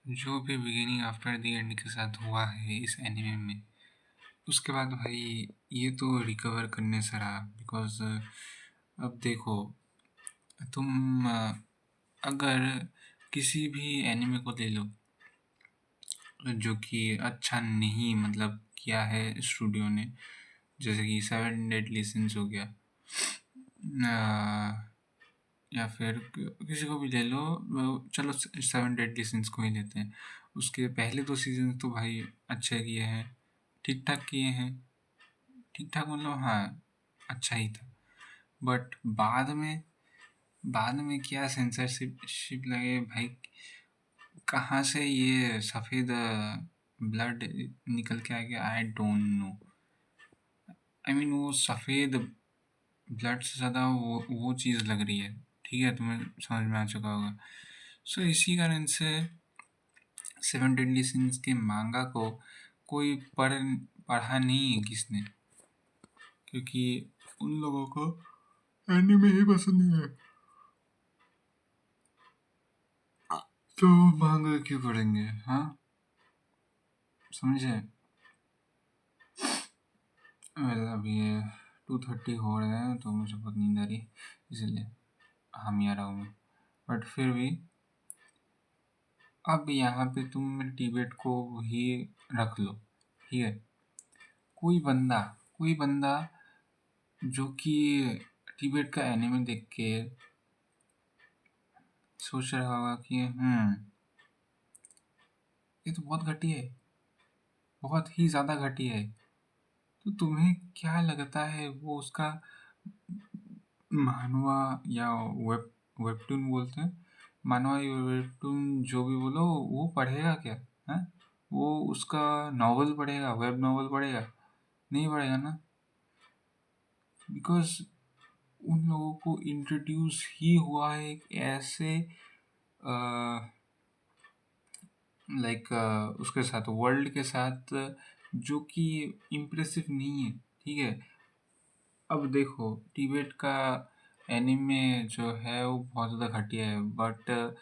जो भी beginning after the end के साथ हुआ है इस एनिमे में, उसके बाद भाई ये तो रिकवर करने से रहा। बिकॉज अब देखो, तुम अगर किसी भी एनिमे को ले लो जो कि अच्छा नहीं मतलब किया है स्टूडियो ने, जैसे कि सेवन डेडली सिंस हो गया, या फिर किसी को भी ले लो। चलो सेवन डेडली सिंस को ही लेते हैं। उसके पहले 2 सीज़न तो भाई अच्छे किए हैं, ठीक-ठाक किए हैं। ठीक-ठाक मतलब हाँ, अच्छा ही था। बट बाद में क्या सेंसरशिप लगे भाई, कहाँ से ये सफ़ेद ब्लड निकल के आ गया, I don't know. I mean वो सफ़ेद ब्लड से ज़्यादा वो चीज़ लग रही है। ठीक है, तुम्हें समझ में आ चुका होगा। सो इसी कारण से सेवन डेडली सिंस के मांगा को कोई पढ़ा नहीं है किसने, क्योंकि उन लोगों को एनिमे ही पसंद नहीं है। तो मांगा क्यों पढ़ेंगे? हाँ, समझे? अभी 2:30 हो रहे हैं तो मुझे बहुत नींद आ रही है, इसलिए हम ही आ रहा हूँ मैं। बट फिर भी अब यहाँ पे तुम टिबेट को ही रख लो, ठीक है। कोई बंदा जो कि टिबेट का एनिमे देख के सोच रहा होगा कि ये तो बहुत घटिया है, बहुत ही ज़्यादा घटिया है। तो तुम्हें क्या लगता है वो उसका मानवा या वेबटून बोलते हैं, मानवा या वेबटून जो भी बोलो, वो पढ़ेगा क्या? है वो उसका नॉवल पढ़ेगा, वेब नॉवल पढ़ेगा? नहीं पढ़ेगा ना। बिकॉज उन लोगों को इंट्रोड्यूस ही हुआ है एक ऐसे लाइक उसके साथ, वर्ल्ड के साथ, जो कि इम्प्रेसिव नहीं है। ठीक है, अब देखो टिबेट का एनिमे जो है वो बहुत ज़्यादा घटिया है, बट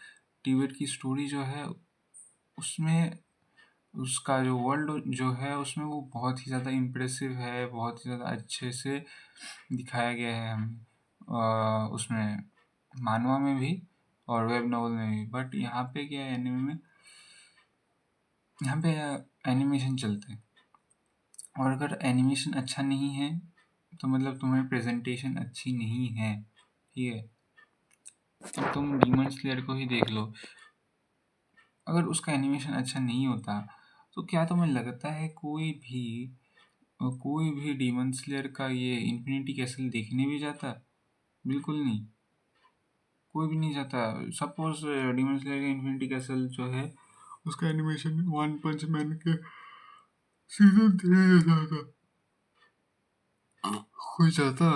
टिबेट की स्टोरी जो है उसमें उसका जो वर्ल्ड जो है उसमें वो बहुत ही ज़्यादा इम्प्रेसिव है, बहुत ही ज़्यादा अच्छे से दिखाया गया है हमें उसमें, मानवा में भी और वेब नॉवल में भी। बट यहाँ पे क्या है एनिमे में, यहाँ पे एनिमेशन चलते हैं, और अगर एनिमेशन अच्छा नहीं है तो मतलब तुम्हारी प्रेजेंटेशन अच्छी नहीं है। ठीक है, अब तुम डीमन स्लेयर को ही देख लो, अगर उसका एनिमेशन अच्छा नहीं होता तो क्या तुम्हें लगता है कोई भी डीमन स्लेयर का ये इन्फिनिटी कैसल देखने भी जाता? बिल्कुल नहीं, कोई भी नहीं जाता। सपोज डीमन स्लेयर का इन्फिनिटी कैसल जो है उसका एनिमेशन वन पंच मैन के सीजन 3 जैसा था, कोई जाता?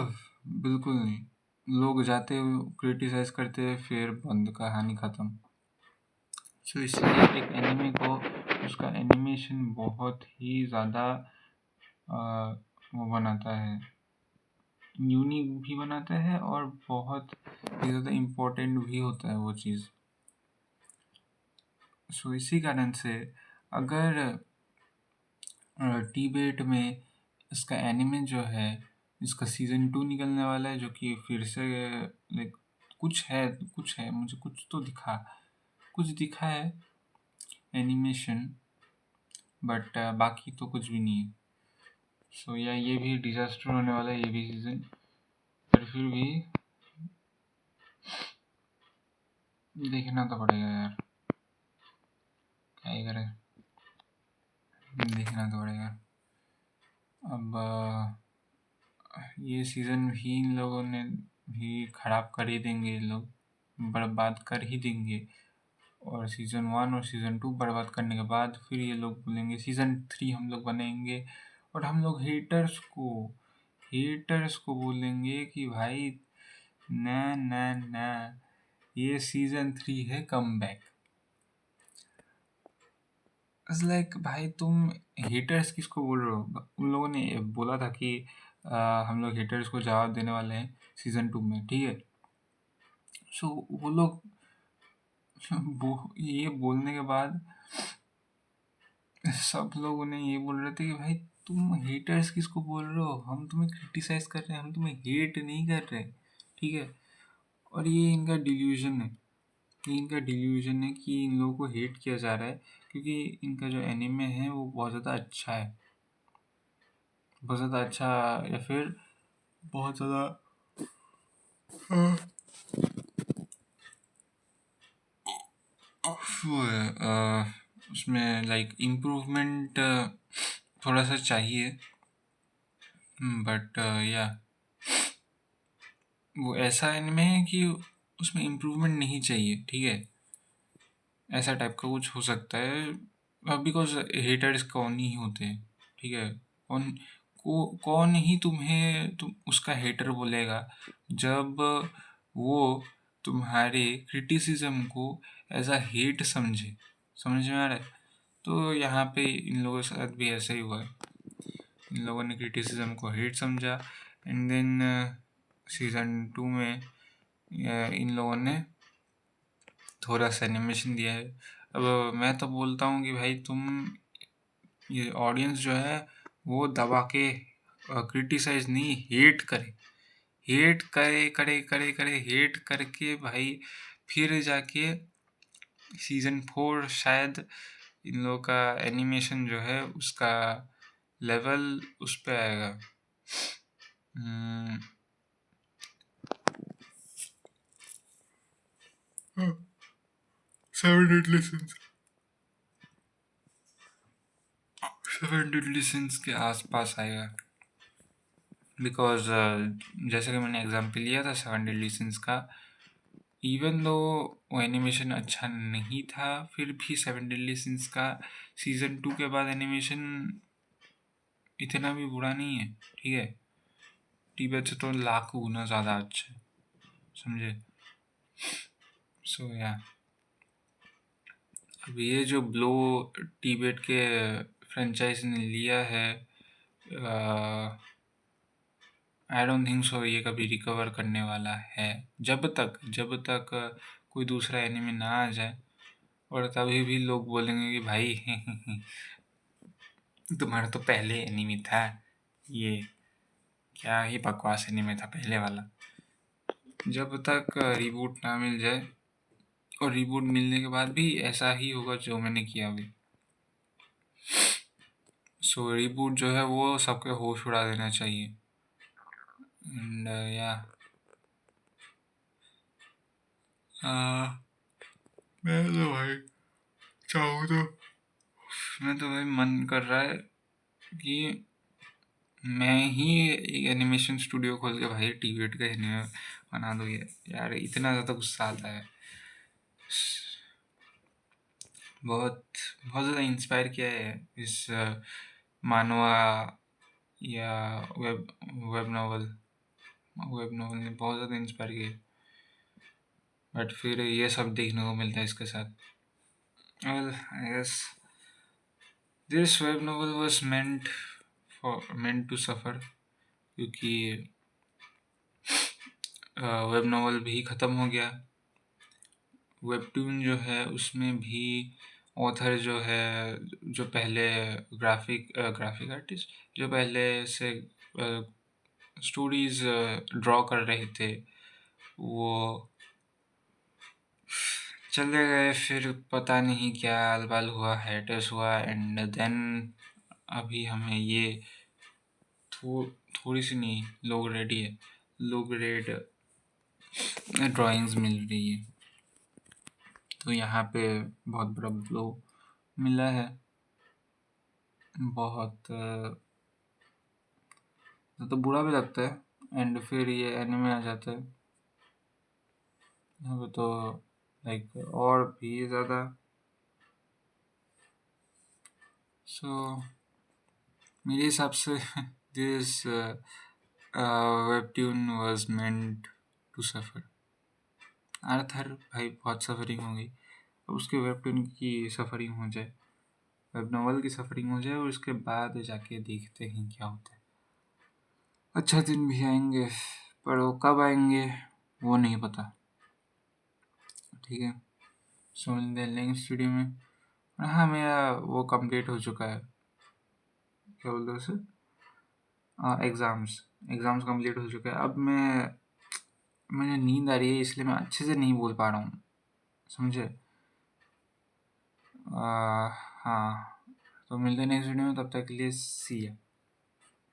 बिल्कुल नहीं। लोग जाते क्रिटिसाइज करते फिर बंद, कहानी खत्म। सो इसलिए एक एनिमे को उसका एनिमेशन बहुत ही ज़्यादा वो बनाता है, यूनिक भी बनाता है, और बहुत ही ज़्यादा इम्पोर्टेंट भी होता है वो चीज़। सो इसी कारण से अगर टीबेट में इसका एनिमे जो है, इसका सीज़न 2 निकलने वाला है, जो कि फिर से लाइक कुछ है मुझे कुछ दिखा है एनिमेशन, बट बाकी तो कुछ भी नहीं है। सो या ये भी डिजास्टर होने वाला है ये भी सीज़न, पर फिर भी देखना तो पड़ेगा यार, क्या ही करें, देखना तो पड़ेगा। अब ये सीज़न भी इन लोगों ने भी ख़राब कर ही देंगे, ये लोग बर्बाद कर ही देंगे। और सीज़न 1 और सीज़न 2 बर्बाद करने के बाद फिर ये लोग बोलेंगे सीज़न 3 हम लोग बनाएंगे, और हम लोग हेटर्स को बोलेंगे कि भाई ना ना ना, ये सीज़न 3 है कमबैक। इट्स लाइक भाई तुम हेटर्स किसको बोल रहे हो? उन लोगों ने बोला था कि हम लोग हेटर्स को जवाब देने वाले हैं सीज़न 2 में, ठीक है। सो वो लोग वो ये बोलने के बाद सब लोगों ने ये बोल रहे थे कि भाई तुम हेटर्स किसको बोल रहे हो, हम तुम्हें क्रिटिसाइज कर रहे हैं, हम तुम्हें हेट नहीं कर रहे, ठीक है। और ये इनका डिल्यूजन है, ये इनका डिल्यूजन है कि इन लोगों को हेट किया जा रहा है क्योंकि इनका जो एनिमे है वो बहुत ज़्यादा अच्छा है, बहुत ज़्यादा अच्छा, या फिर बहुत ज़्यादा वो है, उसमें लाइक इम्प्रूवमेंट थोड़ा सा चाहिए, बट या वो ऐसा एनिमे है कि उसमें इम्प्रूवमेंट नहीं चाहिए, ठीक है। ऐसा टाइप का कुछ हो सकता है बिकॉज हेटर्स कौन ही होते हैं, ठीक है। कौन ही तुम उसका हेटर बोलेगा जब वो तुम्हारे क्रिटिसिज्म को एज अ हेट समझे, समझ में आ रहा है। तो यहाँ पे इन लोगों के साथ भी ऐसा ही हुआ है, इन लोगों ने क्रिटिसिज्म को हेट समझा, एंड देन सीज़न 2 में इन लोगों ने थोड़ा सा एनिमेशन दिया है। अब मैं तो बोलता हूँ कि भाई तुम, ये ऑडियंस जो है वो दबा के क्रिटिसाइज नहीं, हेट करे, हेट करे करे करे करे हेट करके भाई फिर जाके सीज़न 4 शायद इन लोगों का एनिमेशन जो है उसका लेवल उस पे आएगा। Seven deadly since, seven deadly since के आसपास आएगा, बिकॉज जैसे कि मैंने एग्जाम्पल लिया था सेवन डेडली सिंस का, इवन दो वो एनिमेशन अच्छा नहीं था, फिर भी सेवन डेडली सिंस का सीज़न 2 के बाद एनिमेशन इतना भी बुरा नहीं है, ठीक है। टीबेट से तो लाख गुना ज़्यादा अच्छा है, समझे। सो या अब ये जो ब्लो टीबेट के फ्रेंचाइज ने लिया है, आई डोंट थिंक सो ये कभी रिकवर करने वाला है, जब तक कोई दूसरा एनिमे ना आ जाए। और तभी भी लोग बोलेंगे कि भाई तुम्हारा तो पहले एनिमे था, ये क्या ही बकवास एनिमे था पहले वाला। जब तक रिबूट ना मिल जाए, और रिबूट मिलने के बाद भी ऐसा ही होगा जो मैंने किया अभी। सो रिबूट जो है वो सबके होश उड़ा देना चाहिए, एंड या मैं तो भाई चाहूँ तो, मैं तो भाई मन कर रहा है कि मैं ही एक एनिमेशन स्टूडियो खोल के भाई टीवेट का एनिमे बना दूँ। ये यार इतना ज़्यादा गुस्सा आता है, बहुत बहुत ज़्यादा इंस्पायर किया है इस मानवा या web web novel web novel ने बहुत ज़्यादा इंस्पायर किया, बट फिर ये सब देखने को मिलता है इसके साथ। Well I guess this web novel was meant to suffer, क्योंकि वेब नॉवल भी ख़त्म हो गया। वेबटून जो है उसमें भी ऑथर जो है, जो पहले ग्राफिक आर्टिस्ट जो पहले से स्टोरीज ड्रॉ कर रहे थे, वो चले गए, फिर पता नहीं क्या अलबाल हुआ, हेटर्स हुआ, एंड देन अभी हमें ये थोड़ी सी नहीं, लो ग्रेड ड्राइंग्स मिल रही है। तो यहाँ पे बहुत बड़ा ब्लो मिला है, बहुत तो बुरा भी लगता है, एंड फिर ये एनिमे आ जाता है यहाँ पे तो लाइक और भी ज़्यादा। सो मेरे हिसाब से this webtoon was meant to suffer. Arthur भाई बहुत सफरिंग हो गई, अब उसके वेबटून की सफरिंग हो जाए, वेब नॉवल की सफरिंग हो जाए, और उसके बाद जाके देखते हैं क्या होता है। अच्छा दिन भी आएंगे, पर वो कब आएंगे वो नहीं पता, ठीक है। सो मिलते हैं नेक्स्ट वीडियो में। हाँ, मेरा वो कंप्लीट हो चुका है, क्या बोलते हैं उसे, एग्ज़ाम्स कंप्लीट हो चुका है। अब मुझे नींद आ रही है, इसलिए मैं अच्छे से नहीं बोल पा रहा हूँ, समझे। हाँ, तो मिलते हैं नेक्स्ट वीडियो में, तब तक के लिए सी या।